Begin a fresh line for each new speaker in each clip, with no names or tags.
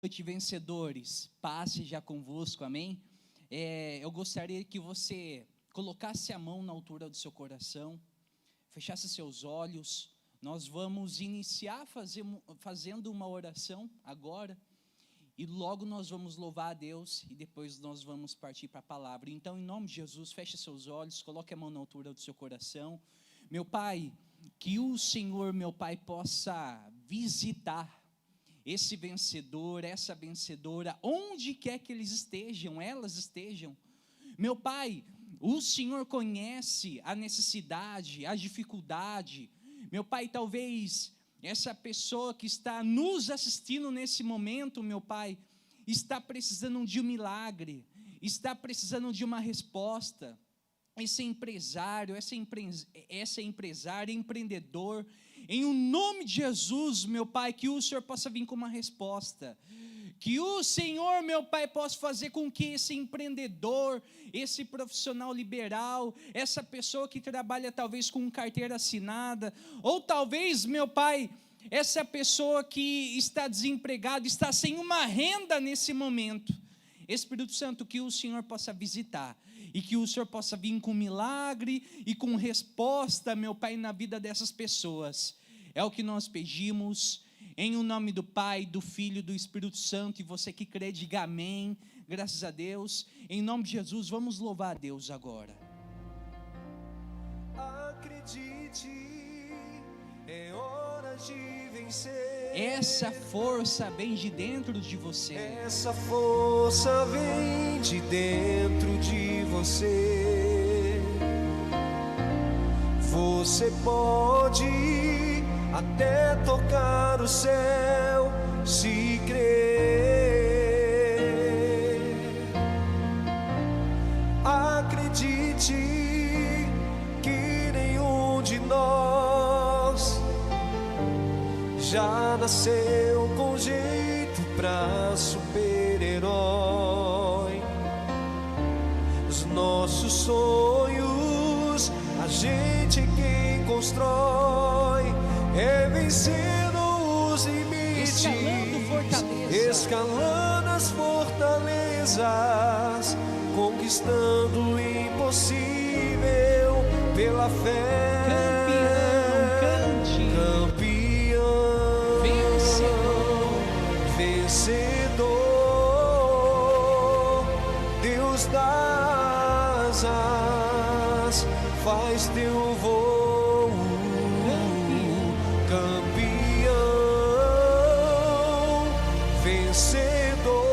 Noite, vencedores, paz seja convosco, amém? Eu gostaria que você colocasse a mão na altura do seu coração, fechasse seus olhos. Nós vamos iniciar fazendo uma oração agora, e logo nós vamos louvar a Deus, e depois nós vamos partir para a palavra. Então, em nome de Jesus, feche seus olhos, coloque a mão na altura do seu coração. Meu Pai, que o Senhor, meu Pai, possa visitar esse vencedor, essa vencedora, onde quer que elas estejam. Meu Pai, o Senhor conhece a necessidade, a dificuldade. Meu Pai, talvez essa pessoa que está nos assistindo nesse momento, meu Pai, está precisando de um milagre, está precisando de uma resposta. Esse empresário, essa empresária, empreendedor, em o nome de Jesus, meu Pai, que o Senhor possa vir com uma resposta, que o Senhor, meu Pai, possa fazer com que esse empreendedor, esse profissional liberal, essa pessoa que trabalha talvez com carteira assinada, ou talvez, meu Pai, essa pessoa que está desempregada, está sem uma renda nesse momento, Espírito Santo, que o Senhor possa visitar, e que o Senhor possa vir com milagre e com resposta, meu Pai, na vida dessas pessoas. É o que nós pedimos, em o nome do Pai, do Filho e do Espírito Santo. E você que crê, diga amém, graças a Deus. Em nome de Jesus, vamos louvar a Deus agora.
Acredite, é hora de vencer.
Essa força vem de dentro de você.
Essa força vem de dentro de você. Você pode até tocar o céu se crer. Acredite que nenhum de nós já nasceu com jeito pra super-herói. Os nossos sonhos, a gente quem constrói, é vencendo os limites, escalando as fortalezas, conquistando o impossível pela fé. Vencedor, Deus das asas, faz teu voo. Campeão, vencedor.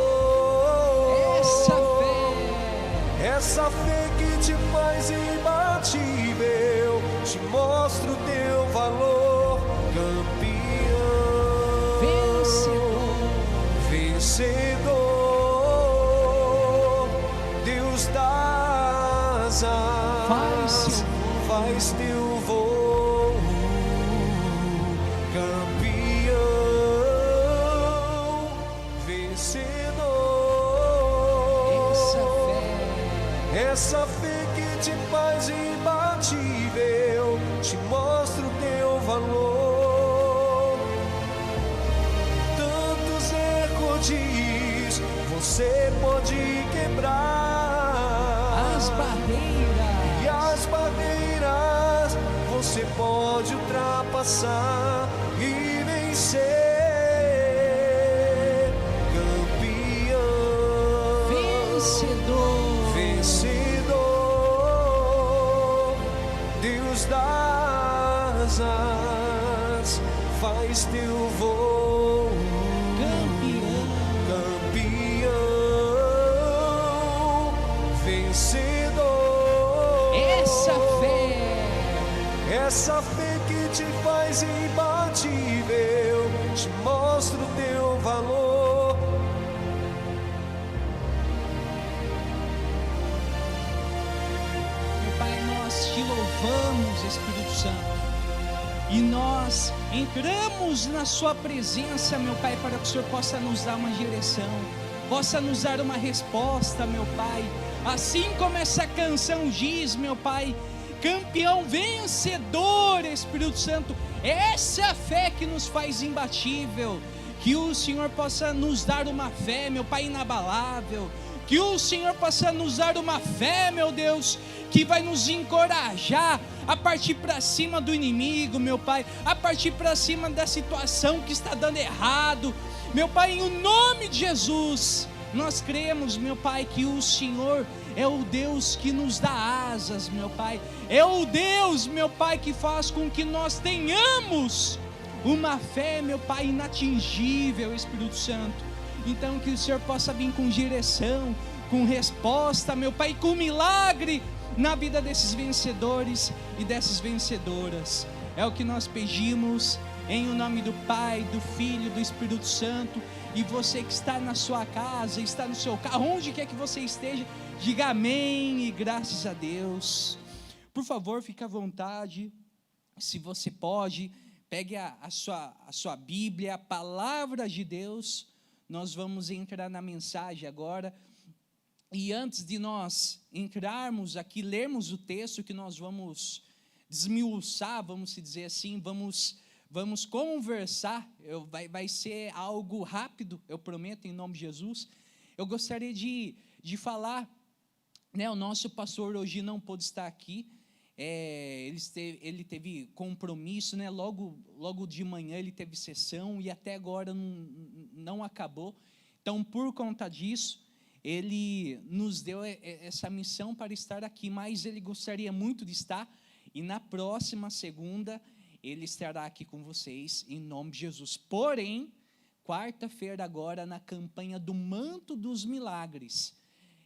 Essa fé que te faz imbatível, te mostra o teu valor. Campeão, vencedor, Deus das asas, faz teu voo. Campeão, vencedor. Essa fé que te faz imbatível, te mostra o teu valor. Tantos recordis você pode quebrar,
As barreiras,
e as barreiras você pode ultrapassar e vencer. Campeão, vencedor, Deus das asas, faz teu voo. Campeão, vencedor. Essa fé que te faz imbatível, te mostra o teu valor.
Meu Pai, nós te louvamos, Espírito Santo, e nós entramos na sua presença, meu Pai, para que o Senhor possa nos dar uma direção, possa nos dar uma resposta, meu Pai, assim como essa canção diz, meu Pai, campeão, vencedor, Espírito Santo. Essa é a fé que nos faz imbatível, Que o Senhor possa nos dar uma fé, meu Pai, inabalável. Que o Senhor possa nos dar uma fé, meu Deus, que vai nos encorajar a partir para cima do inimigo, meu Pai, a partir para cima da situação que está dando errado. Meu Pai, em nome de Jesus, nós cremos, meu Pai, que o Senhor é o Deus que nos dá asas, meu Pai. É o Deus, meu Pai, que faz com que nós tenhamos uma fé, meu Pai, inatingível, Espírito Santo. Então que o Senhor possa vir com direção, com resposta, meu Pai, com milagre na vida desses vencedores e dessas vencedoras. É o que nós pedimos em o nome do Pai, do Filho, do Espírito Santo. E você que está na sua casa, está no seu carro, onde quer que você esteja, diga amém e graças a Deus. Por favor, fique à vontade, se você pode, pegue a sua Bíblia, a palavra de Deus. Nós vamos entrar na mensagem agora. E antes de nós entrarmos aqui, lermos o texto que nós vamos desmiuçar, vamos dizer assim, vamos conversar, vai ser algo rápido, eu prometo, em nome de Jesus. Eu gostaria de falar, né, o nosso pastor hoje não pôde estar aqui, ele teve compromisso, né, logo de manhã ele teve sessão e até agora não acabou. Então, por conta disso, ele nos deu essa missão para estar aqui, mas ele gostaria muito de estar, e na próxima segunda ele estará aqui com vocês, em nome de Jesus. Porém, quarta-feira agora, na campanha do Manto dos Milagres,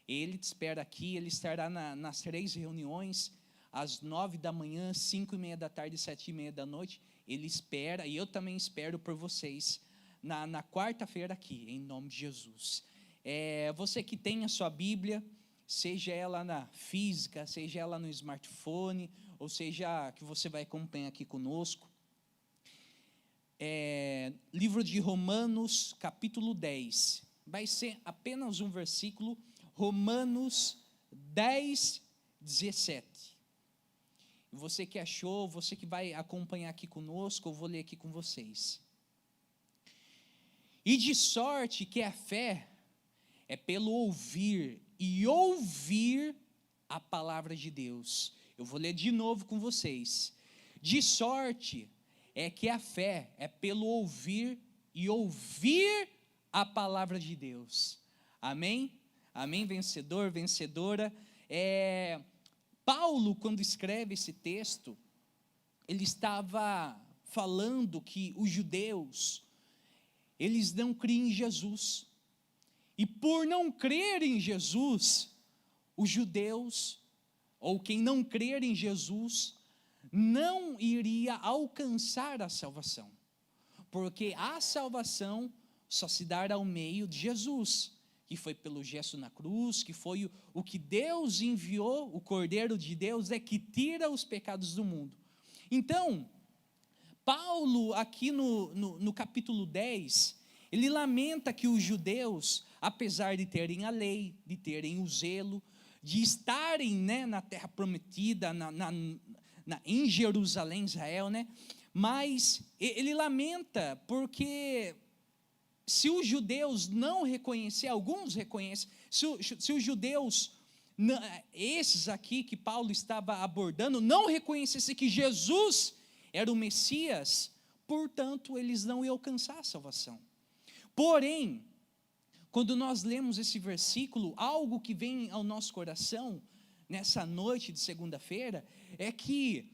ele te espera aqui, ele estará nas 3 reuniões, às 9 da manhã, 5:30 da tarde e 7:30 da noite, ele espera, e eu também espero por vocês, na quarta-feira aqui, em nome de Jesus. Você que tem a sua Bíblia, seja ela na física, seja ela no smartphone, ou seja, que você vai acompanhar aqui conosco. Livro de Romanos, capítulo 10, vai ser apenas um versículo, Romanos 10, 17. Você que achou, você que vai acompanhar aqui conosco, eu vou ler aqui com vocês. E de sorte que a fé é pelo ouvir, e ouvir a palavra de Deus. Eu vou ler de novo com vocês. De sorte é que a fé é pelo ouvir, e ouvir a palavra de Deus. Amém? Amém, vencedor, vencedora. Paulo, quando escreve esse texto, ele estava falando que os judeus, eles não criam em Jesus. E por não crer em Jesus, os judeus, ou quem não crer em Jesus, não iria alcançar a salvação. Porque a salvação só se dará ao meio de Jesus, que foi pelo gesto na cruz, que foi o que Deus enviou, o Cordeiro de Deus, que tira os pecados do mundo. Então, Paulo, aqui no capítulo 10, ele lamenta que os judeus, apesar de terem a lei, de terem o zelo, de estarem, né, na terra prometida, em Jerusalém, Israel, né, mas ele lamenta porque se os judeus não reconhecer, alguns reconhecem, se os judeus, esses aqui que Paulo estava abordando, não reconhecessem que Jesus era o Messias, portanto, eles não iam alcançar a salvação. Porém, quando nós lemos esse versículo, algo que vem ao nosso coração, nessa noite de segunda-feira, é que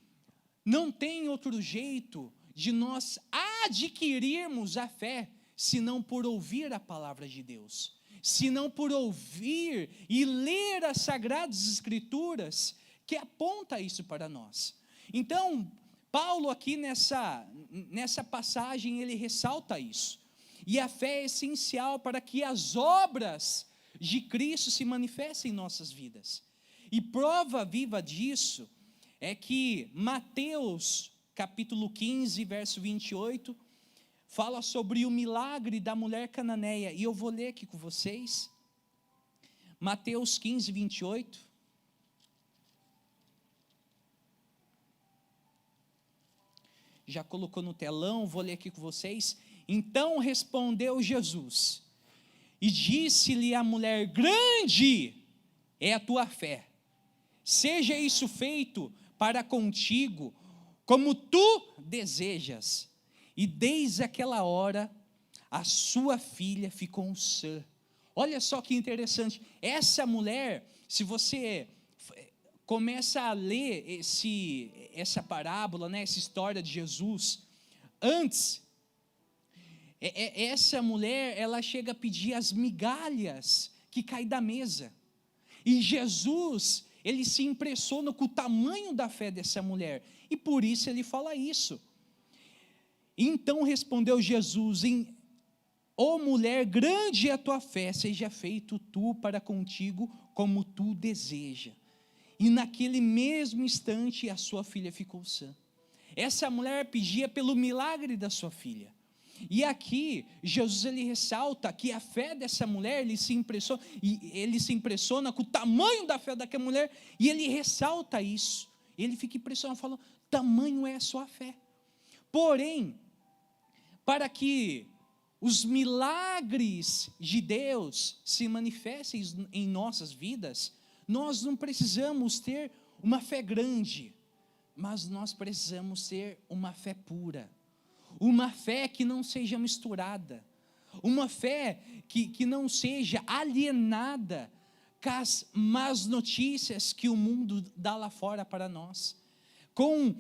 não tem outro jeito de nós adquirirmos a fé, senão por ouvir a palavra de Deus, senão por ouvir e ler as Sagradas Escrituras, que aponta isso para nós. Então, Paulo aqui nessa passagem, ele ressalta isso. E a fé é essencial para que as obras de Cristo se manifestem em nossas vidas. E prova viva disso é que Mateus, capítulo 15, verso 28, fala sobre o milagre da mulher cananeia. E eu vou ler aqui com vocês. Mateus 15, 28. Já colocou no telão, vou ler aqui com vocês. Então respondeu Jesus, e disse-lhe a mulher: grande é a tua fé, seja isso feito para contigo, como tu desejas. E desde aquela hora, a sua filha ficou sã. Olha só que interessante, essa mulher, se você começa a ler essa parábola, né, essa história de Jesus, antes, essa mulher, ela chega a pedir as migalhas que caem da mesa, e Jesus, ele se impressiona com o tamanho da fé dessa mulher, e por isso ele fala isso. Então respondeu Jesus: ó mulher, grande é a tua fé, seja feito tu para contigo como tu deseja. E naquele mesmo instante a sua filha ficou sã. Essa mulher pedia pelo milagre da sua filha. E aqui Jesus, ele ressalta que a fé dessa mulher, ele se impressiona com o tamanho da fé daquela mulher, e ele ressalta isso. Ele fica impressionado, falando: tamanho é a sua fé. Porém, para que os milagres de Deus se manifestem em nossas vidas, nós não precisamos ter uma fé grande, mas nós precisamos ter uma fé pura, uma fé que não seja misturada, uma fé que não seja alienada com as más notícias que o mundo dá lá fora para nós, com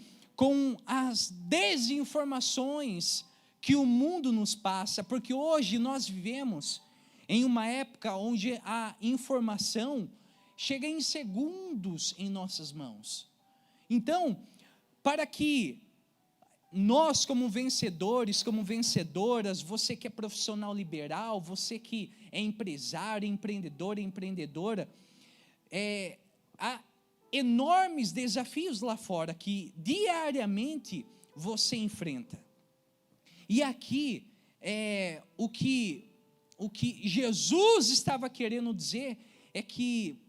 as desinformações que o mundo nos passa, porque hoje nós vivemos em uma época onde a informação chega em segundos em nossas mãos. Então, para que nós, como vencedores, como vencedoras, você que é profissional liberal, você que é empresário, empreendedor, empreendedora, há enormes desafios lá fora que diariamente você enfrenta. E aqui, o que Jesus estava querendo dizer é que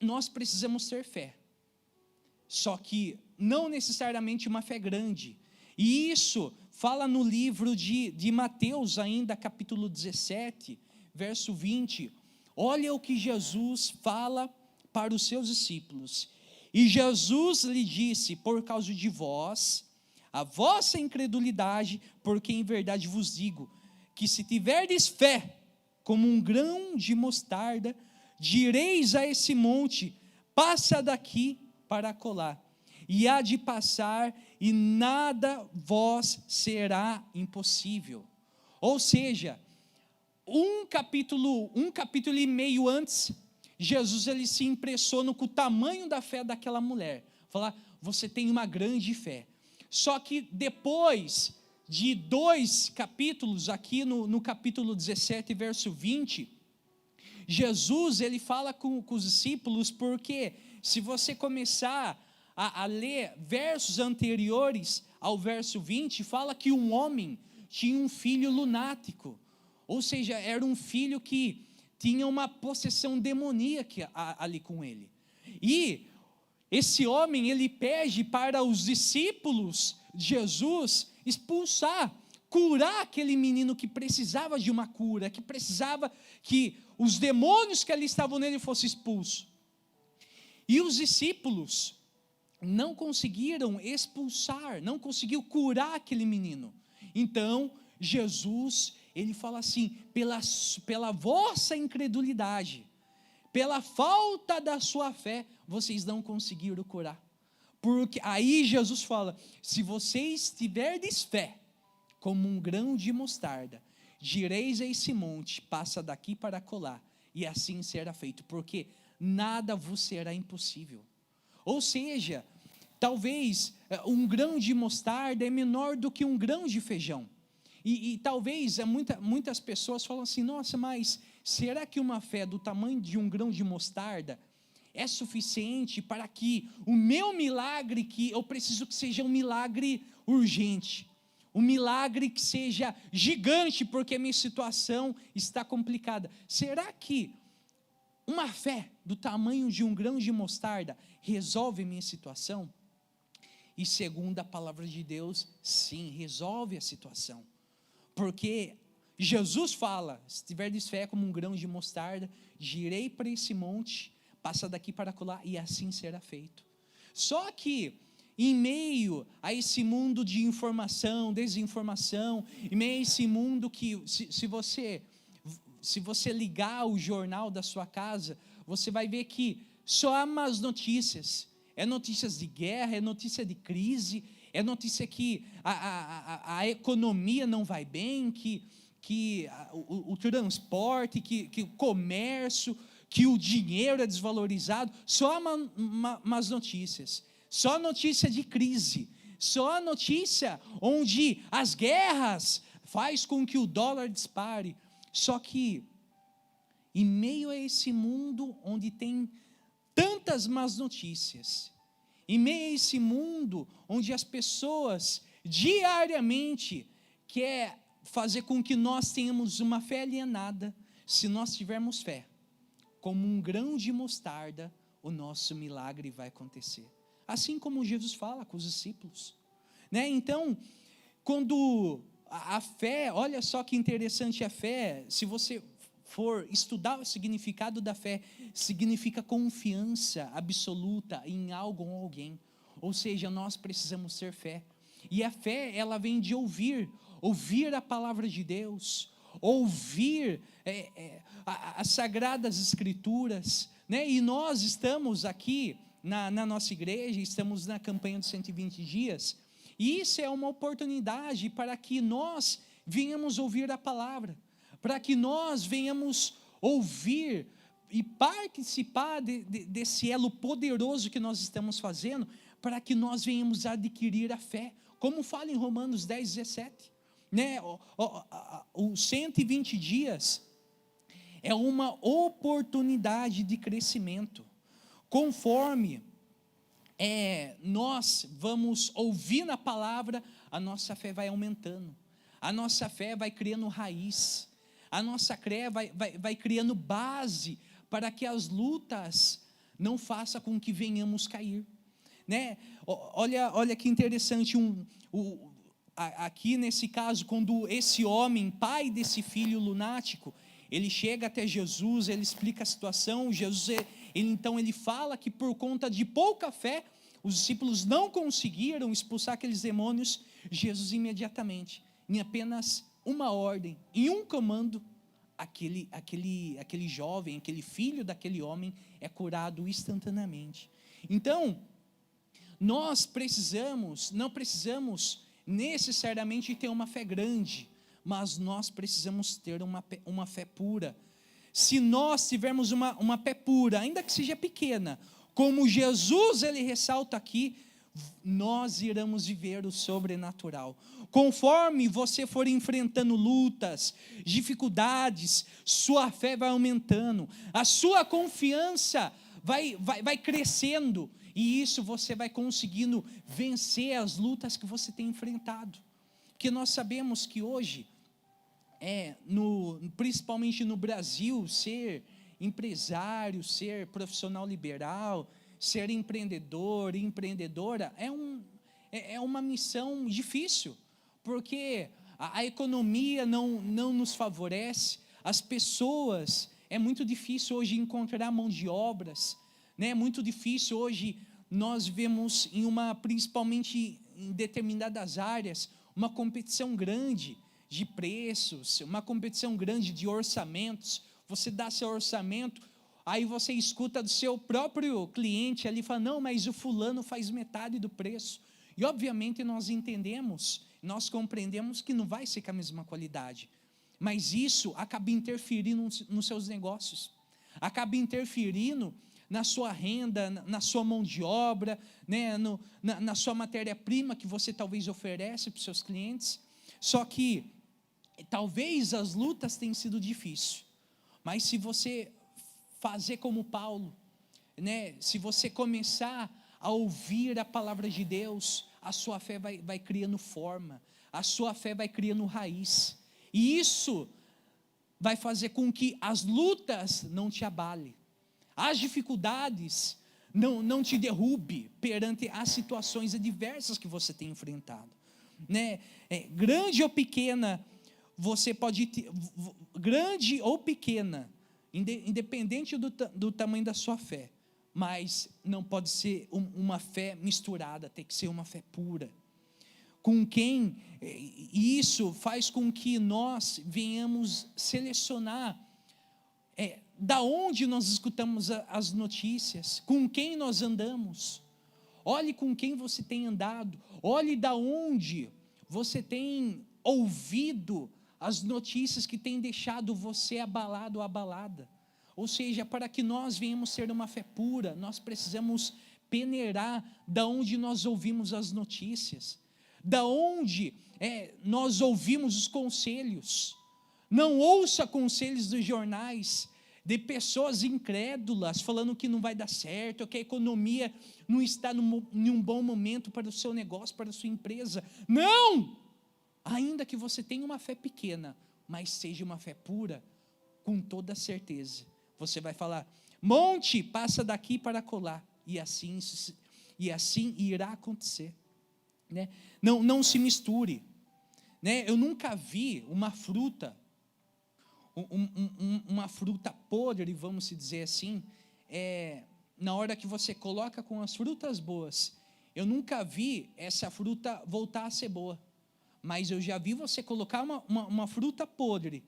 nós precisamos ter fé, só que não necessariamente uma fé grande. E isso fala no livro de Mateus ainda, capítulo 17, verso 20. Olha o que Jesus fala para os seus discípulos. E Jesus lhe disse: por causa de vós, a vossa incredulidade, porque em verdade vos digo, que se tiverdes fé, como um grão de mostarda, direis a esse monte: passa daqui para acolá, e há de passar, e nada vos será impossível. Ou seja, um capítulo e meio antes, Jesus, ele se impressiona com o tamanho da fé daquela mulher, fala: você tem uma grande fé. Só que depois de 2 capítulos, aqui no capítulo 17, verso 20, Jesus, ele fala com os discípulos, porque se você começar a ler versos anteriores ao verso 20, fala que um homem tinha um filho lunático, ou seja, era um filho que tinha uma possessão demoníaca ali com ele. E esse homem, ele pede para os discípulos de Jesus expulsar, curar aquele menino que precisava de uma cura, que precisava que os demônios que ali estavam nele fossem expulsos. E os discípulos não conseguiram expulsar, não conseguiu curar aquele menino. Então, Jesus, ele fala assim: pela vossa incredulidade, pela falta da sua fé, vocês não conseguiram curar. Porque aí Jesus fala: se vocês tiverdes fé, como um grão de mostarda, direis a esse monte: passa daqui para acolá, e assim será feito, porque nada vos será impossível. Ou seja, talvez um grão de mostarda é menor do que um grão de feijão. E talvez muitas pessoas falam assim: nossa, mas será que uma fé do tamanho de um grão de mostarda é suficiente para que o meu milagre, que eu preciso que seja um milagre urgente, um milagre que seja gigante, porque a minha situação está complicada? Será que uma fé do tamanho de um grão de mostarda resolve a minha situação? E segundo a palavra de Deus, sim, resolve a situação. Porque Jesus fala, se tiverdes fé como um grão de mostarda, direi para esse monte, passa daqui para acolá, e assim será feito. Só que, em meio a esse mundo de informação, desinformação, em meio a esse mundo que, se você ligar o jornal da sua casa, você vai ver que só há más notícias. É notícias de guerra, é notícia de crise, é notícia que a economia não vai bem, que o transporte, que o comércio, que o dinheiro é desvalorizado. Só há más notícias. Só notícia de crise, só notícia onde as guerras faz com que o dólar dispare. Só que, em meio a esse mundo onde tem tantas más notícias, em meio a esse mundo onde as pessoas diariamente querem fazer com que nós tenhamos uma fé alienada, se nós tivermos fé, como um grão de mostarda, o nosso milagre vai acontecer. Assim como Jesus fala com os discípulos, né? Então, quando a fé, olha só que interessante a fé, se você for estudar o significado da fé, significa confiança absoluta em algo ou alguém, ou seja, nós precisamos ter fé, e a fé, ela vem de ouvir a palavra de Deus, ouvir as sagradas escrituras, né? E nós estamos aqui, na nossa igreja, estamos na campanha dos 120 dias, e isso é uma oportunidade para que nós venhamos ouvir a palavra, para que nós venhamos ouvir e participar desse elo poderoso que nós estamos fazendo, para que nós venhamos adquirir a fé, como fala em Romanos 10, 17, né? Os 120 dias é uma oportunidade de crescimento. Conforme nós vamos ouvindo a palavra, a nossa fé vai aumentando, a nossa fé vai criando raiz, a nossa fé vai criando base, para que as lutas não façam com que venhamos cair, né? Olha que interessante, aqui nesse caso, quando esse homem, pai desse filho lunático, ele chega até Jesus, ele explica a situação, Jesus, então ele fala que por conta de pouca fé, os discípulos não conseguiram expulsar aqueles demônios. Jesus imediatamente, em apenas uma ordem, em um comando, aquele jovem, aquele filho daquele homem é curado instantaneamente. Então, nós não precisamos necessariamente ter uma fé grande, mas nós precisamos ter uma fé pura. Se nós tivermos uma fé pura, ainda que seja pequena, como Jesus ele ressalta aqui, nós iremos viver o sobrenatural. Conforme você for enfrentando lutas, dificuldades, sua fé vai aumentando, a sua confiança vai crescendo, e isso você vai conseguindo vencer as lutas que você tem enfrentado. Porque nós sabemos que hoje, principalmente no Brasil, ser empresário, ser profissional liberal, ser empreendedor, empreendedora, é uma missão difícil, porque a economia não nos favorece, as pessoas, é muito difícil hoje encontrar mão de obras, né? É muito difícil hoje, nós vemos principalmente em determinadas áreas, uma competição grande de preços, uma competição grande de orçamentos. Você dá seu orçamento, aí você escuta do seu próprio cliente ali, fala, não, mas o fulano faz metade do preço, e obviamente nós entendemos, nós compreendemos que não vai ser com a mesma qualidade, mas isso acaba interferindo nos seus negócios, acaba interferindo na sua renda, na sua mão de obra, né, na sua matéria-prima que você talvez oferece para os seus clientes. Só que talvez as lutas tenham sido difíceis, mas se você fazer como Paulo, né, se você começar a ouvir a palavra de Deus, a sua fé vai criando forma, a sua fé vai criando raiz, e isso vai fazer com que as lutas não te abalem, as dificuldades não te derrube perante as situações adversas que você tem enfrentado, né? Grande ou pequena, você pode ter, grande ou pequena, independente do tamanho da sua fé, mas não pode ser uma fé misturada, tem que ser uma fé pura. E isso faz com que nós venhamos selecionar da onde nós escutamos as notícias, com quem nós andamos. Olhe com quem você tem andado, olhe da onde você tem ouvido as notícias que têm deixado você abalado ou abalada. Ou seja, para que nós venhamos ter uma fé pura, nós precisamos peneirar da onde nós ouvimos as notícias, da onde nós ouvimos os conselhos. Não ouça conselhos dos jornais, de pessoas incrédulas, falando que não vai dar certo, que a economia não está em um bom momento para o seu negócio, para a sua empresa. Não! Ainda que você tenha uma fé pequena, mas seja uma fé pura, com toda certeza. Você vai falar, monte, passa daqui para colar, e assim irá acontecer. Né? Não se misture. Né? Eu nunca vi uma fruta, uma fruta podre, vamos dizer assim, na hora que você coloca com as frutas boas. Eu nunca vi essa fruta voltar a ser boa, mas eu já vi você colocar uma fruta podre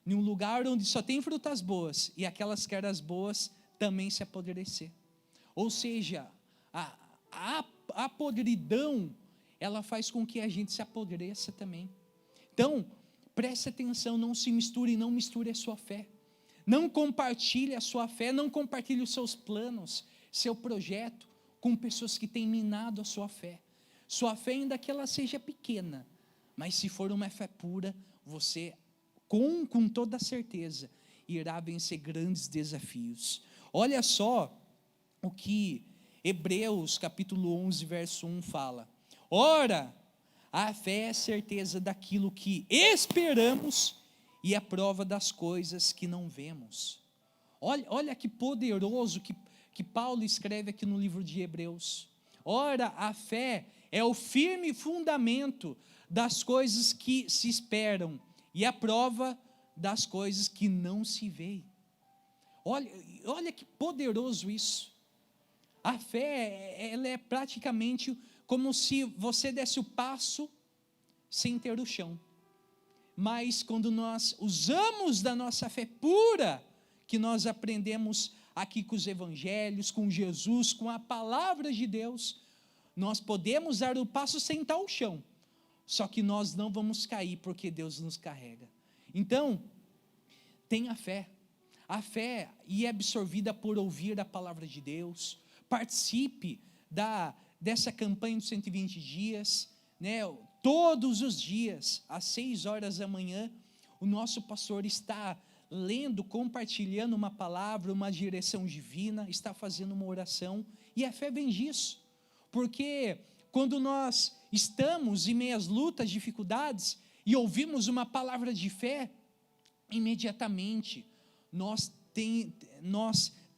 em um lugar onde só tem frutas boas, e aquelas que eram as boas também se apodrecer. Ou seja, a podridão, ela faz com que a gente se apodreça também. Então, preste atenção, não se misture, não misture a sua fé. Não compartilhe a sua fé, não compartilhe os seus planos, seu projeto, com pessoas que têm minado a sua fé. Sua fé, ainda que ela seja pequena, mas se for uma fé pura, você, com toda certeza, irá vencer grandes desafios. Olha só o que Hebreus capítulo 11, verso 1 fala. Ora, a fé é a certeza daquilo que esperamos e a prova das coisas que não vemos. Olha que poderoso que Paulo escreve aqui no livro de Hebreus. Ora, a fé é o firme fundamento das coisas que se esperam e a prova das coisas que não se veem. Olha que poderoso isso. A fé, ela é praticamente como se você desse o passo sem ter o chão. Mas quando nós usamos da nossa fé pura, que nós aprendemos aqui com os evangelhos, com Jesus, com a palavra de Deus, nós podemos dar o passo sem estar o chão. Só que nós não vamos cair, porque Deus nos carrega. Então, tenha fé. A fé é absorvida por ouvir a palavra de Deus. Participe dessa campanha dos 120 dias, né? Todos os dias, às 6 horas da manhã, o nosso pastor está lendo, compartilhando uma palavra, uma direção divina, está fazendo uma oração, e a fé vem disso, porque quando nós estamos em meias lutas, dificuldades, e ouvimos uma palavra de fé, imediatamente nós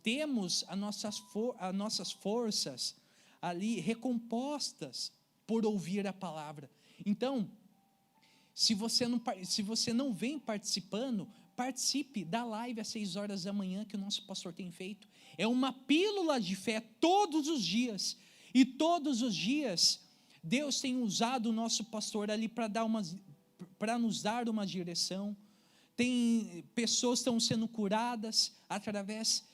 temos as nossas forças ali recompostas por ouvir a palavra. Então, se você não vem participando, participe da live às 6 horas da manhã que o nosso pastor tem feito. É uma pílula de fé todos os dias, e todos os dias Deus tem usado o nosso pastor ali para nos dar uma direção. Tem pessoas que estão sendo curadas através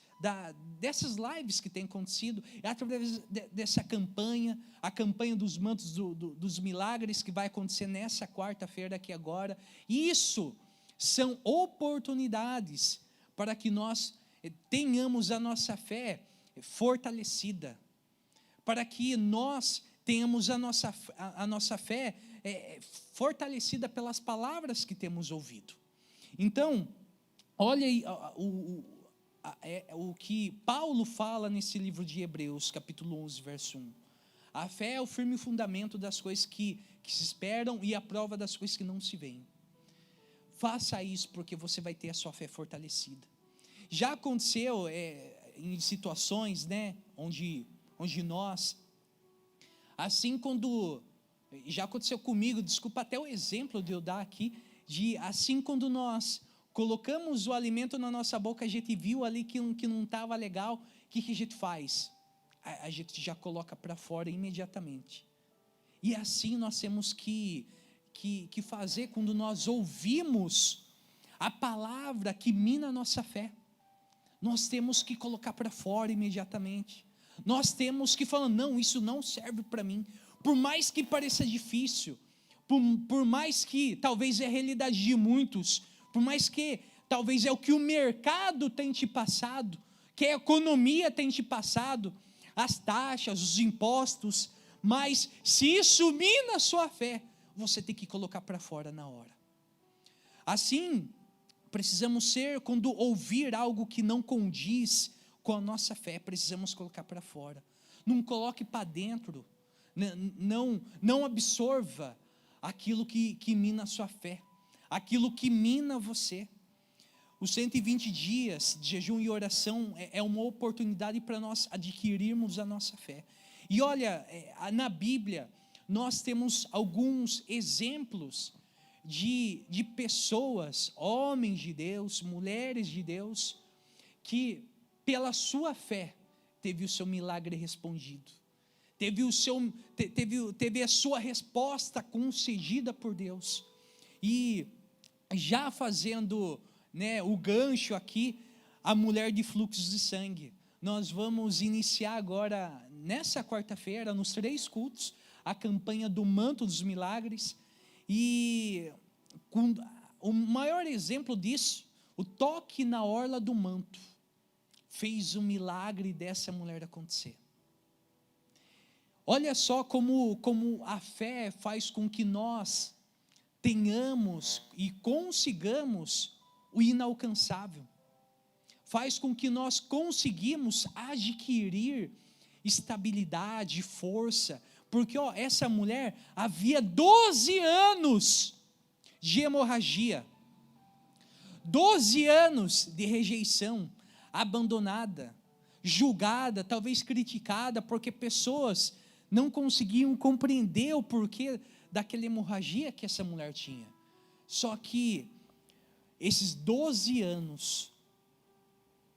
dessas lives que têm acontecido, através dessa campanha, a campanha dos mantos dos milagres, que vai acontecer nessa quarta-feira aqui agora. Isso são oportunidades para que nós tenhamos a nossa fé fortalecida, para que nós tenhamos a nossa fé fortalecida pelas palavras que temos ouvido. Então, olha aí o que Paulo fala nesse livro de Hebreus, capítulo 11, verso 1. A fé é o firme fundamento das coisas que se esperam e a prova das coisas que não se veem. Faça isso, porque você vai ter a sua fé fortalecida. Já aconteceu em situações, né, onde nós, assim, já aconteceu comigo, desculpa até o exemplo de eu dar aqui, assim, quando nós colocamos o alimento na nossa boca, a gente viu ali que não estava legal, o que a gente faz? A gente já coloca para fora imediatamente. E assim nós temos que fazer quando nós ouvimos a palavra que mina a nossa fé. Nós temos que colocar para fora imediatamente. Nós temos que falar, não, isso não serve para mim. Por mais que pareça difícil, por mais que talvez é a realidade de muitos, por mais que talvez é o que o mercado tem te passado, que a economia tem te passado, as taxas, os impostos, mas se isso mina a sua fé, você tem que colocar para fora na hora. Assim, precisamos ser, quando ouvir algo que não condiz com a nossa fé, precisamos colocar para fora. Não coloque para dentro, não absorva aquilo que mina a sua fé, aquilo que mina você. Os 120 dias de jejum e oração é uma oportunidade para nós adquirirmos a nossa fé. E olha, na Bíblia, nós temos alguns exemplos de pessoas, homens de Deus, mulheres de Deus, que pela sua fé teve o seu milagre respondido, teve a sua resposta concedida por Deus. E já fazendo, o gancho aqui, a mulher de fluxos de sangue, nós vamos iniciar agora, nessa quarta-feira, nos 3 cultos, a campanha do Manto dos Milagres. E o maior exemplo disso, o toque na orla do manto, fez o milagre dessa mulher acontecer. Olha só como a fé faz com que nós tenhamos e consigamos o inalcançável. Faz com que nós conseguimos adquirir estabilidade, força. Porque essa mulher havia 12 anos de hemorragia. 12 anos de rejeição, abandonada, julgada, talvez criticada, porque pessoas não conseguiam compreender o porquê daquela hemorragia que essa mulher tinha. Só que esses 12 anos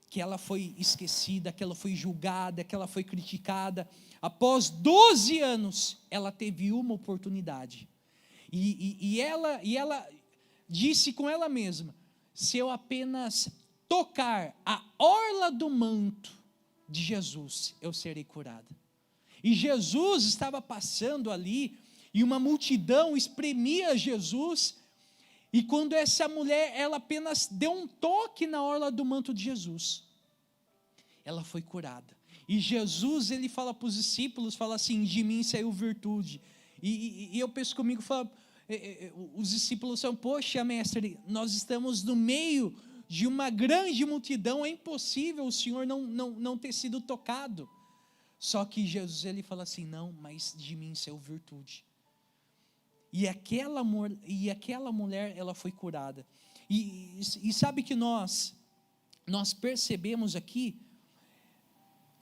que ela foi esquecida, que ela foi julgada, que ela foi criticada, após 12 anos, ela teve uma oportunidade. E ela disse com ela mesma, se eu apenas tocar a orla do manto de Jesus, eu serei curada. E Jesus estava passando ali, e uma multidão espremia Jesus, e quando essa mulher, ela apenas deu um toque na orla do manto de Jesus, ela foi curada. E Jesus, ele fala para os discípulos, fala assim, de mim saiu virtude. E eu penso comigo, os discípulos falam, poxa mestre, nós estamos no meio de uma grande multidão, é impossível o Senhor não ter sido tocado. Só que Jesus, ele fala assim, não, mas de mim saiu virtude. E aquela mulher, ela foi curada. E sabe que nós percebemos aqui,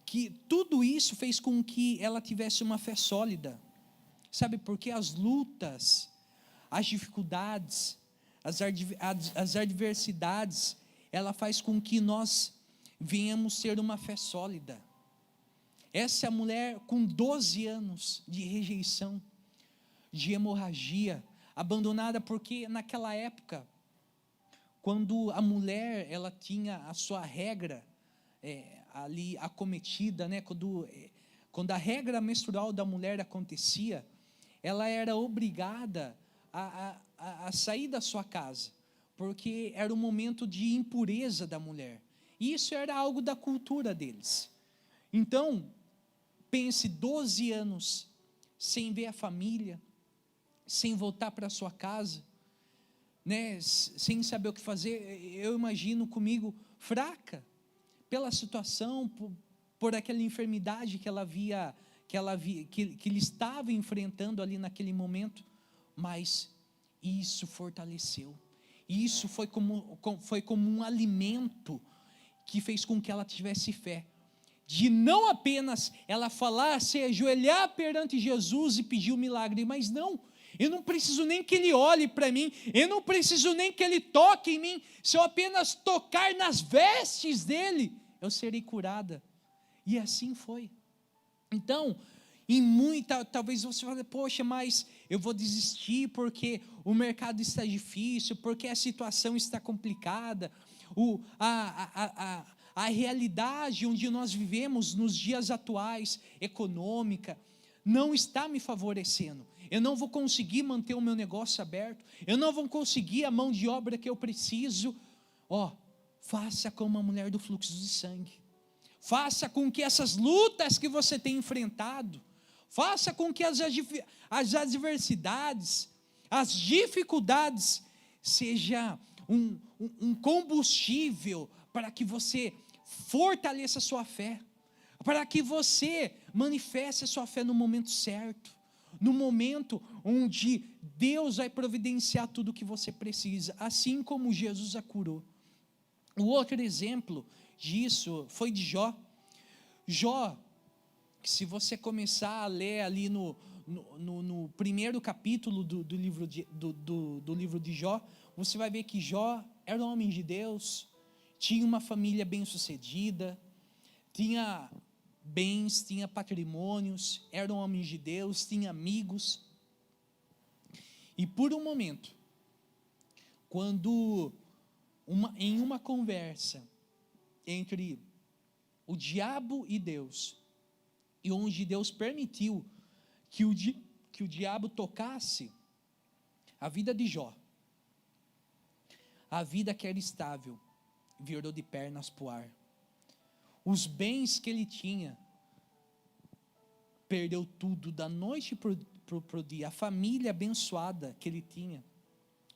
que tudo isso fez com que ela tivesse uma fé sólida. Sabe, porque as lutas, as dificuldades, as adversidades, ela faz com que nós venhamos ter uma fé sólida. Essa mulher com 12 anos de rejeição, de hemorragia, abandonada, porque naquela época, quando a mulher, ela tinha a sua regra, ali acometida, quando a regra menstrual da mulher acontecia, ela era obrigada a sair da sua casa, porque era um momento de impureza da mulher, e isso era algo da cultura deles. Então, pense, 12 anos, sem ver a família, sem voltar para a sua casa, sem saber o que fazer, eu imagino comigo, fraca, pela situação, por aquela enfermidade que ele estava enfrentando ali naquele momento, mas isso fortaleceu, isso foi como um alimento que fez com que ela tivesse fé, de não apenas ela falar, se ajoelhar perante Jesus e pedir o milagre, mas não, Eu não preciso nem que Ele olhe para mim, eu não preciso nem que Ele toque em mim, se eu apenas tocar nas vestes dEle, eu serei curada. E assim foi. Então, talvez você fale, poxa, mas eu vou desistir porque o mercado está difícil, porque a situação está complicada, a realidade onde nós vivemos nos dias atuais, econômica, não está me favorecendo. Eu não vou conseguir manter o meu negócio aberto, eu não vou conseguir a mão de obra que eu preciso. Faça como a mulher do fluxo de sangue. Faça com que essas lutas que você tem enfrentado, faça com que as adversidades, as dificuldades, seja um combustível para que você fortaleça a sua fé, para que você manifeste a sua fé no momento certo, no momento onde Deus vai providenciar tudo o que você precisa, assim como Jesus a curou. O outro exemplo disso foi de Jó. Jó, que se você começar a ler ali no primeiro capítulo do livro de Jó, você vai ver que Jó era um homem de Deus, tinha uma família bem-sucedida, tinha bens, tinha patrimônios, era um homem de Deus, tinha amigos. E por um momento, quando em uma conversa entre o diabo e Deus, e onde Deus permitiu que o diabo tocasse a vida de Jó, a vida que era estável virou de pernas para o ar. Os bens que ele tinha, perdeu tudo da noite para o dia. A família abençoada que ele tinha,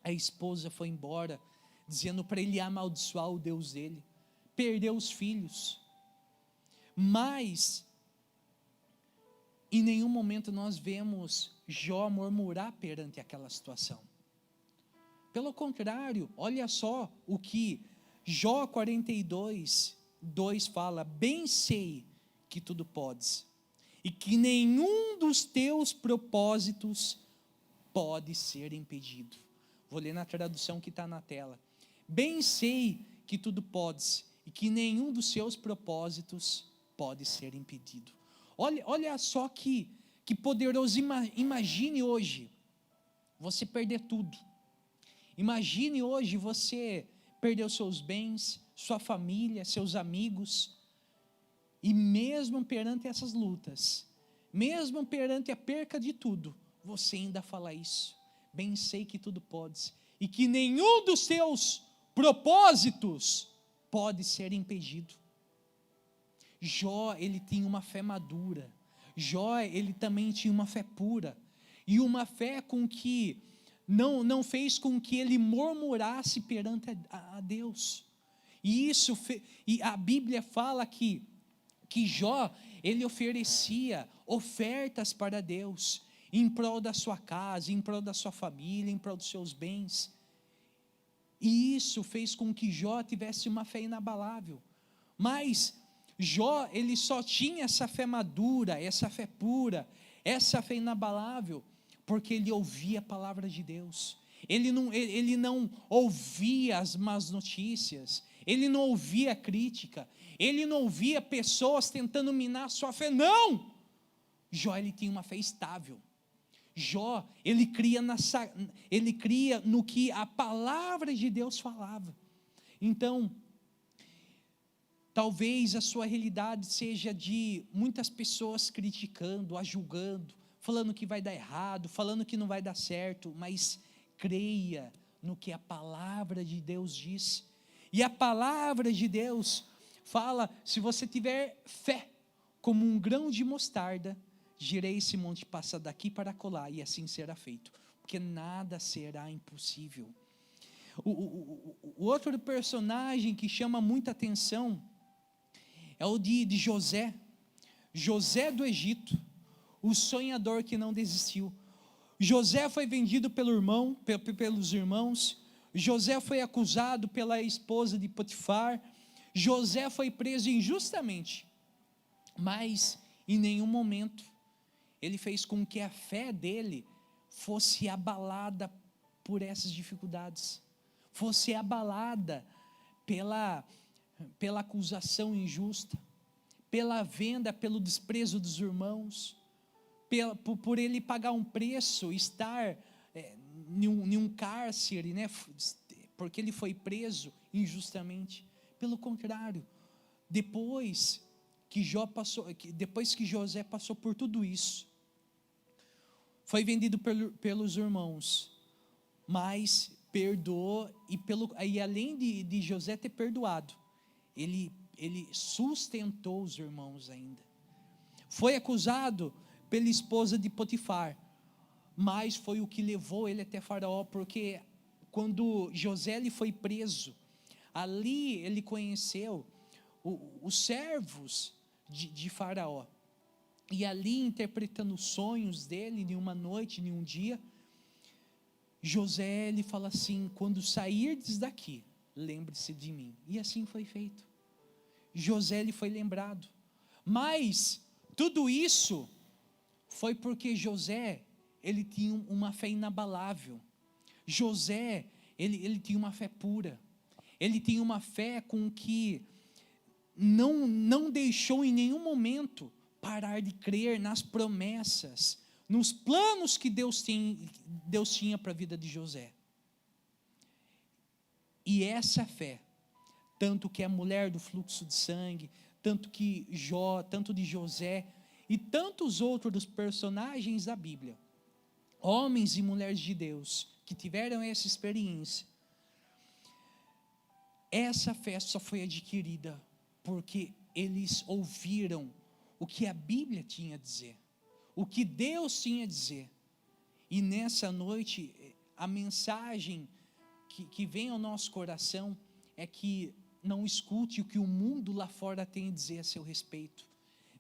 a esposa foi embora, dizendo para ele amaldiçoar o Deus dele, perdeu os filhos. Mas em nenhum momento nós vemos Jó murmurar perante aquela situação. Pelo contrário, olha só o que Jó 42:2 fala: bem sei que tudo podes, e que nenhum dos teus propósitos pode ser impedido. Vou ler na tradução que está na tela. Bem sei que tudo podes, e que nenhum dos seus propósitos pode ser impedido. Olha só que poderoso. Imagine hoje você perder tudo. Imagine hoje você perder os seus bens, sua família, seus amigos, e mesmo perante essas lutas, mesmo perante a perca de tudo, você ainda fala isso: bem sei que tudo podes, e que nenhum dos seus propósitos pode ser impedido. Jó, ele tinha uma fé madura. Jó, ele também tinha uma fé pura, e uma fé com que não fez com que ele murmurasse perante a Deus. E a Bíblia fala que Jó, ele oferecia ofertas para Deus, em prol da sua casa, em prol da sua família, em prol dos seus bens. E isso fez com que Jó tivesse uma fé inabalável. Mas Jó, ele só tinha essa fé madura, essa fé pura, essa fé inabalável, porque ele ouvia a palavra de Deus. Ele não ouvia as más notícias, ele não ouvia crítica, ele não ouvia pessoas tentando minar a sua fé. Não! Jó, ele tinha uma fé estável. Jó, ele cria no que a palavra de Deus falava. Então, talvez a sua realidade seja de muitas pessoas criticando, julgando, falando que vai dar errado, falando que não vai dar certo, mas creia no que a palavra de Deus diz. E a palavra de Deus fala: se você tiver fé como um grão de mostarda, direi esse monte, passa daqui para colar, e assim será feito, porque nada será impossível. O outro personagem que chama muita atenção é o de José. José do Egito, o sonhador que não desistiu. José foi vendido pelos irmãos. José foi acusado pela esposa de Potifar. José foi preso injustamente, mas em nenhum momento ele fez com que a fé dele fosse abalada por essas dificuldades, fosse abalada pela acusação injusta, pela venda, pelo desprezo dos irmãos, por ele pagar um preço, estar em um cárcere, né, porque ele foi preso injustamente. Pelo contrário, depois que José passou por tudo isso, foi vendido pelos irmãos, mas perdoou, e além de José ter perdoado, ele sustentou os irmãos ainda. Foi acusado pela esposa de Potifar, mas foi o que levou ele até Faraó, porque quando José ele foi preso, ali ele conheceu os servos de Faraó, e ali interpretando os sonhos dele, em uma noite, em um dia, José ele fala assim: quando sairdes daqui, lembre-se de mim. E assim foi feito. José ele foi lembrado, mas tudo isso foi porque José ele tinha uma fé inabalável. José ele tinha uma fé pura, ele tinha uma fé com que não deixou em nenhum momento parar de crer nas promessas, nos planos que Deus tinha para a vida de José. E essa fé, tanto que a mulher do fluxo de sangue, tanto de José e tantos outros personagens da Bíblia, homens e mulheres de Deus que tiveram essa experiência, essa fé só foi adquirida porque eles ouviram o que a Bíblia tinha a dizer, o que Deus tinha a dizer. E nessa noite, a mensagem que vem ao nosso coração é que não escute o que o mundo lá fora tem a dizer a seu respeito,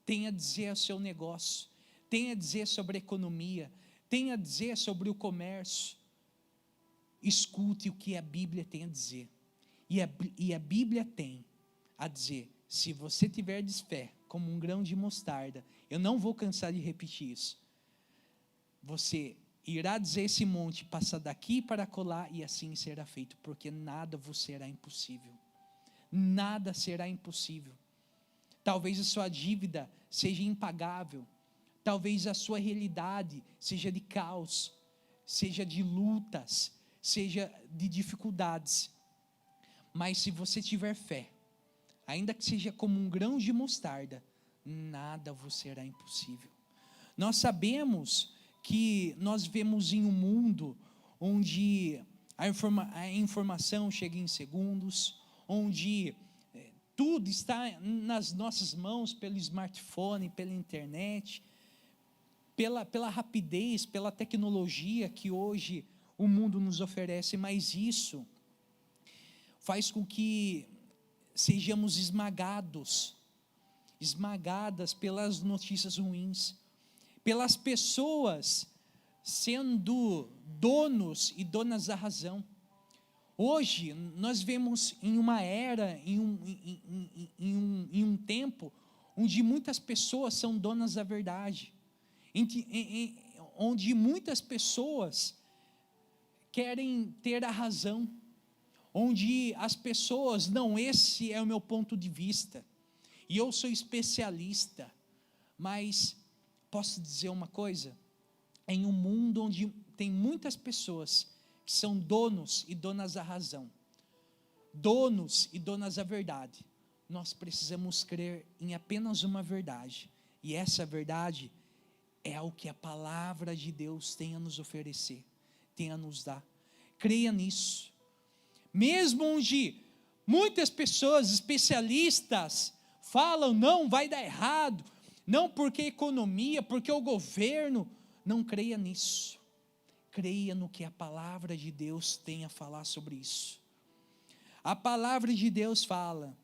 tem a dizer ao seu negócio, tem a dizer sobre a economia, tem a dizer sobre o comércio. Escute o que a Bíblia tem a dizer. E a Bíblia tem a dizer: se você tiver fé como um grão de mostarda, eu não vou cansar de repetir isso, você irá dizer esse monte: passa daqui para colar, e assim será feito, porque nada vos será impossível. Nada será impossível. Talvez a sua dívida seja impagável, talvez a sua realidade seja de caos, seja de lutas, seja de dificuldades, mas se você tiver fé, ainda que seja como um grão de mostarda, nada vos será impossível. Nós sabemos que nós vivemos em um mundo onde a informação chega em segundos, onde tudo está nas nossas mãos, pelo smartphone, pela internet, pela rapidez, pela tecnologia que hoje o mundo nos oferece, mas isso faz com que sejamos esmagadas pelas notícias ruins, pelas pessoas sendo donos e donas da razão. Hoje nós vemos em uma era, em um tempo, onde muitas pessoas são donas da verdade, onde muitas pessoas querem ter a razão, onde as pessoas, não, esse é o meu ponto de vista, e eu sou especialista. Mas posso dizer uma coisa? Em um mundo onde tem muitas pessoas que são donos e donas da razão, donos e donas da verdade, nós precisamos crer em apenas uma verdade, e essa verdade é o que a palavra de Deus tem a nos oferecer, tem a nos dar. Creia nisso. Mesmo onde muitas pessoas, especialistas, falam: não, vai dar errado, não, porque a economia, porque o governo, não creia nisso. Creia no que a palavra de Deus tem a falar sobre isso. A palavra de Deus fala: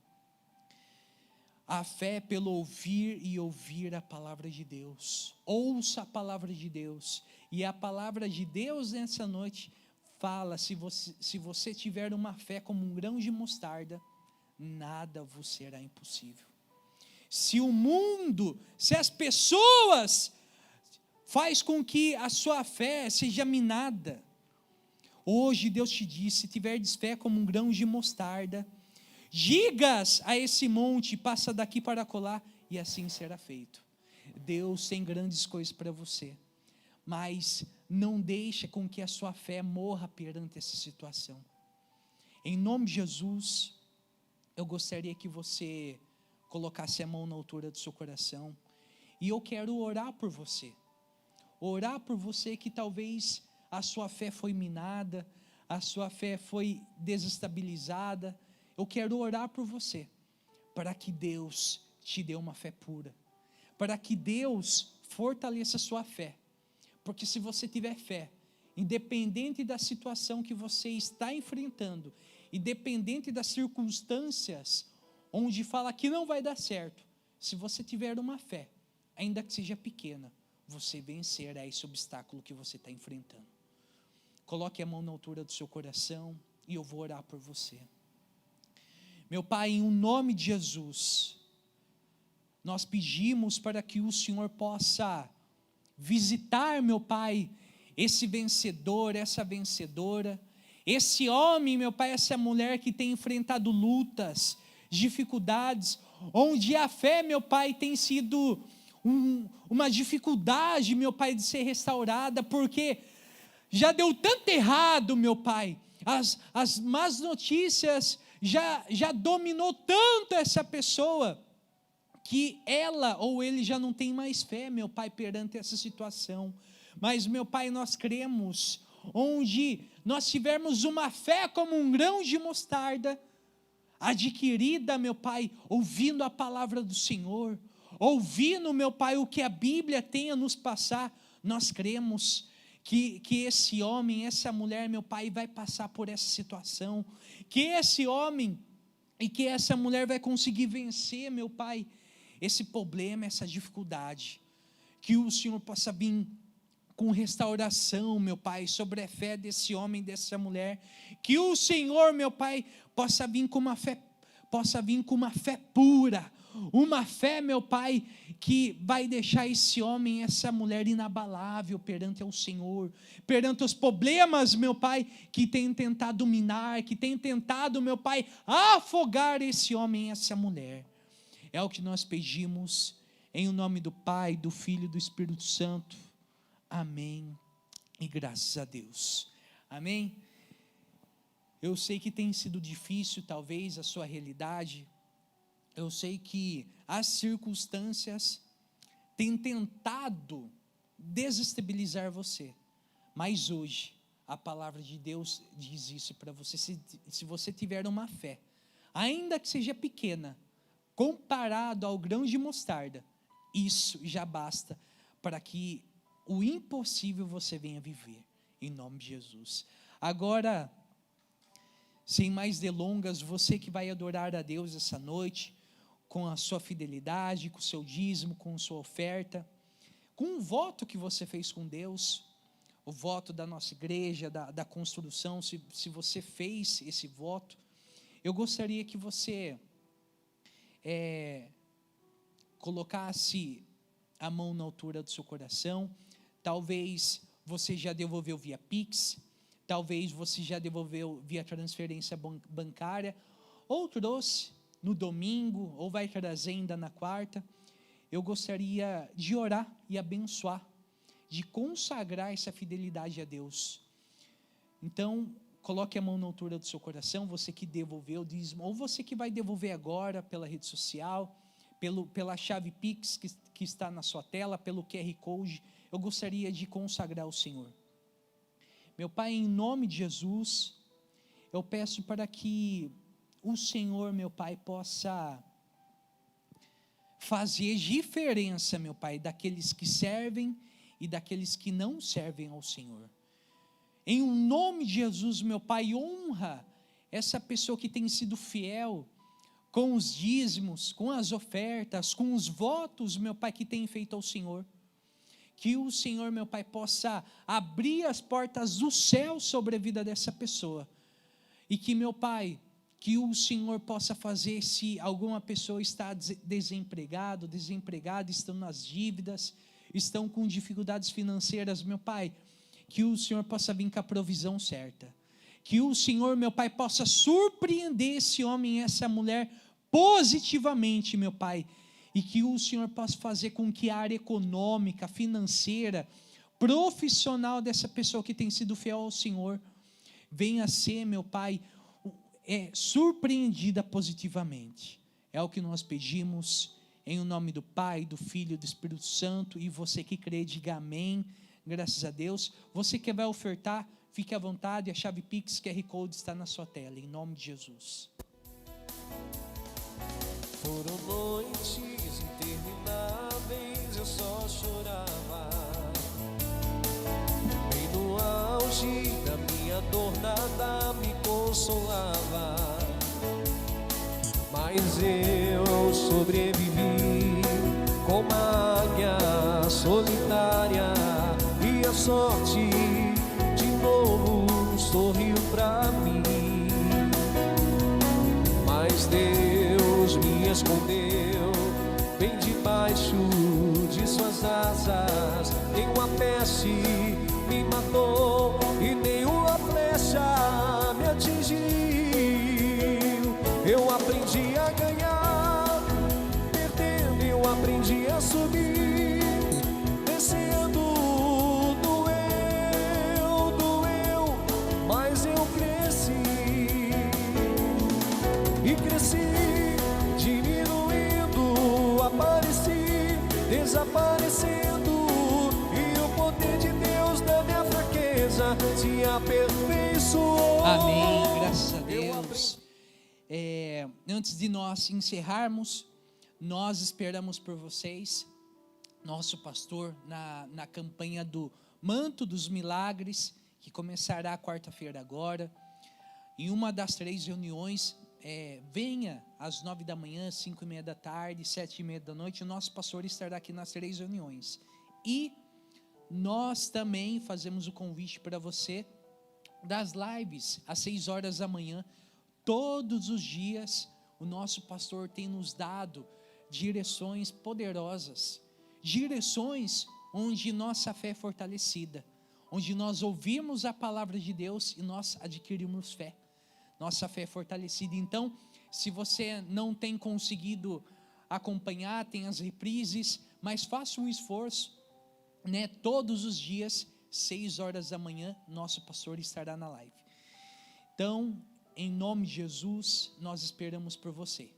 a fé pelo ouvir e ouvir a palavra de Deus. Ouça a palavra de Deus. E a palavra de Deus nessa noite fala: se você tiver uma fé como um grão de mostarda, nada vos será impossível. Se o mundo, se as pessoas faz com que a sua fé seja minada. Hoje Deus te diz, se tiverdes fé como um grão de mostarda, digas a esse monte, passa daqui para acolá, e assim será feito. Deus tem grandes coisas para você, mas não deixa com que a sua fé morra perante essa situação. Em nome de Jesus, eu gostaria que você colocasse a mão na altura do seu coração, e eu quero orar por você que talvez a sua fé foi minada, a sua fé foi desestabilizada. Eu quero orar por você, para que Deus te dê uma fé pura, para que Deus fortaleça a sua fé, porque se você tiver fé, independente da situação que você está enfrentando, independente das circunstâncias, onde fala que não vai dar certo, se você tiver uma fé, ainda que seja pequena, você vencerá esse obstáculo que você está enfrentando. Coloque a mão na altura do seu coração, e eu vou orar por você. Meu Pai, em nome de Jesus, nós pedimos para que o Senhor possa visitar, meu Pai, esse vencedor, essa vencedora, esse homem, meu Pai, essa mulher que tem enfrentado lutas, dificuldades, onde a fé, meu Pai, tem sido uma dificuldade, meu Pai, de ser restaurada, porque já deu tanto errado, meu Pai, as más notícias já dominou tanto essa pessoa, que ela ou ele já não tem mais fé, meu Pai, perante essa situação. Mas, meu Pai, nós cremos, onde nós tivermos uma fé como um grão de mostarda, adquirida, meu Pai, ouvindo a palavra do Senhor, ouvindo, meu Pai, o que a Bíblia tem a nos passar, nós cremos que esse homem, essa mulher, meu Pai, vai passar por essa situação, que esse homem e que essa mulher vai conseguir vencer, meu Pai, esse problema, essa dificuldade, que o Senhor possa vir com restauração, meu Pai, sobre a fé desse homem, dessa mulher, que o Senhor, meu Pai, possa vir com uma fé pura, uma fé, meu Pai, que vai deixar esse homem, essa mulher inabalável perante ao Senhor, perante os problemas, meu Pai, que tem tentado dominar, que tem tentado, meu Pai, afogar esse homem, essa mulher. É o que nós pedimos, em o nome do Pai, do Filho e do Espírito Santo. Amém. E graças a Deus. Amém. Eu sei que tem sido difícil, talvez, a sua realidade. Eu sei que as circunstâncias têm tentado desestabilizar você. Mas hoje, a palavra de Deus diz isso para você. Se você tiver uma fé, ainda que seja pequena, comparado ao grão de mostarda, isso já basta para que o impossível você venha viver, em nome de Jesus. Agora, sem mais delongas, você que vai adorar a Deus essa noite, com a sua fidelidade, com o seu dízimo, com a sua oferta, com o voto que você fez com Deus, o voto da nossa igreja, da construção, se você fez esse voto, eu gostaria que você colocasse a mão na altura do seu coração. Talvez você já devolveu via Pix, talvez você já devolveu via transferência bancária, ou trouxe no domingo, ou vai trazer ainda na quarta. Eu gostaria de orar e abençoar, de consagrar essa fidelidade a Deus. Então, coloque a mão na altura do seu coração, você que devolveu o dízimo, ou você que vai devolver agora pela rede social, pela chave Pix que está na sua tela, pelo QR Code. Eu gostaria de consagrar ao Senhor. Meu Pai, em nome de Jesus, eu peço para que o Senhor, meu Pai, possa fazer diferença, meu Pai, daqueles que servem e daqueles que não servem ao Senhor. Em nome de Jesus, meu Pai, honra essa pessoa que tem sido fiel com os dízimos, com as ofertas, com os votos, meu Pai, que tem feito ao Senhor. Que o Senhor, meu Pai, possa abrir as portas do céu sobre a vida dessa pessoa. E que, meu Pai, que o Senhor possa fazer, se alguma pessoa está desempregada, estando nas dívidas, estão com dificuldades financeiras, meu Pai, que o Senhor possa vir com a provisão certa. Que o Senhor, meu Pai, possa surpreender esse homem e essa mulher positivamente, meu Pai. E que o Senhor possa fazer com que a área econômica, financeira, profissional dessa pessoa que tem sido fiel ao Senhor, venha a ser, meu Pai, surpreendida positivamente. É o que nós pedimos, em nome do Pai, do Filho e do Espírito Santo. E você que crê, diga amém, graças a Deus. Você que vai ofertar, fique à vontade, a chave Pix, QR Code está na sua tela, em nome de Jesus.
Foram noites intermináveis, eu só chorava. Bem no auge da minha dor, nada me consolava. Mas eu sobrevivi como uma águia solitária, e a sorte de novo sorriu pra mim. Mas Deus me escondeu bem debaixo de suas asas. Nenhuma peste me matou e nenhuma flecha me atingiu. Eu aprendi a ganhar, perdendo eu aprendi a subir, descendo doeu, mas eu cresci. E cresci, diminuindo, apareci, desaparecendo. E o poder de Deus na minha fraqueza se aperfeiçoou.
Amém, graças a Deus. Antes de nós encerrarmos, nós esperamos por vocês, nosso pastor, na campanha do Manto dos Milagres, que começará quarta-feira agora. Em uma das 3 reuniões, venha às 9 da manhã, 5:30 da tarde, 7:30 da noite. O nosso pastor estará aqui nas 3 reuniões. E nós também fazemos o convite para você das lives às 6 horas da manhã. Todos os dias o nosso pastor tem nos dado direções poderosas, direções onde nossa fé é fortalecida, onde nós ouvimos a palavra de Deus e nós adquirimos fé. Nossa fé é fortalecida. Então, se você não tem conseguido acompanhar, tem as reprises, mas faça um esforço, todos os dias, 6 horas da manhã, nosso pastor estará na live. Então, em nome de Jesus, nós esperamos por você.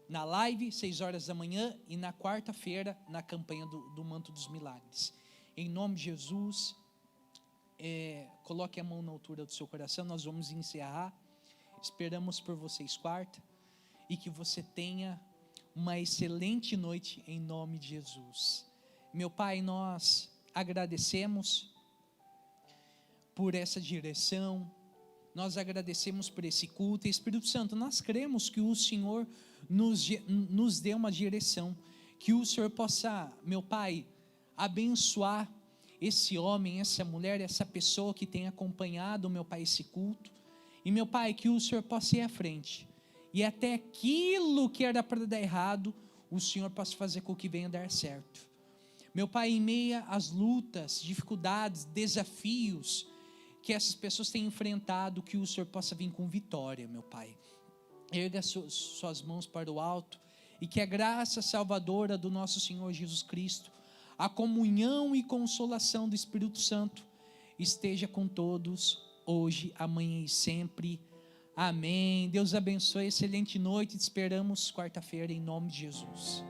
Na live, 6 horas da manhã, e na quarta-feira, na campanha do Manto dos Milagres. Em nome de Jesus, coloque a mão na altura do seu coração, nós vamos encerrar. Esperamos por vocês quarta, e que você tenha uma excelente noite em nome de Jesus. Meu Pai, nós agradecemos por essa direção, nós agradecemos por esse culto. Espírito Santo, nós cremos que o Senhor nos dê uma direção, que o Senhor possa, meu Pai, abençoar esse homem, essa mulher, essa pessoa que tem acompanhado, meu Pai, esse culto. E meu Pai, que o Senhor possa ir à frente, e até aquilo que era para dar errado, o Senhor possa fazer com que venha dar certo. Meu Pai, em meio às lutas, dificuldades, desafios que essas pessoas têm enfrentado, que o Senhor possa vir com vitória, meu Pai. Erga suas mãos para o alto, e que a graça salvadora do nosso Senhor Jesus Cristo, a comunhão e consolação do Espírito Santo, esteja com todos, hoje, amanhã e sempre. Amém. Deus abençoe, excelente noite. Te esperamos quarta-feira em nome de Jesus.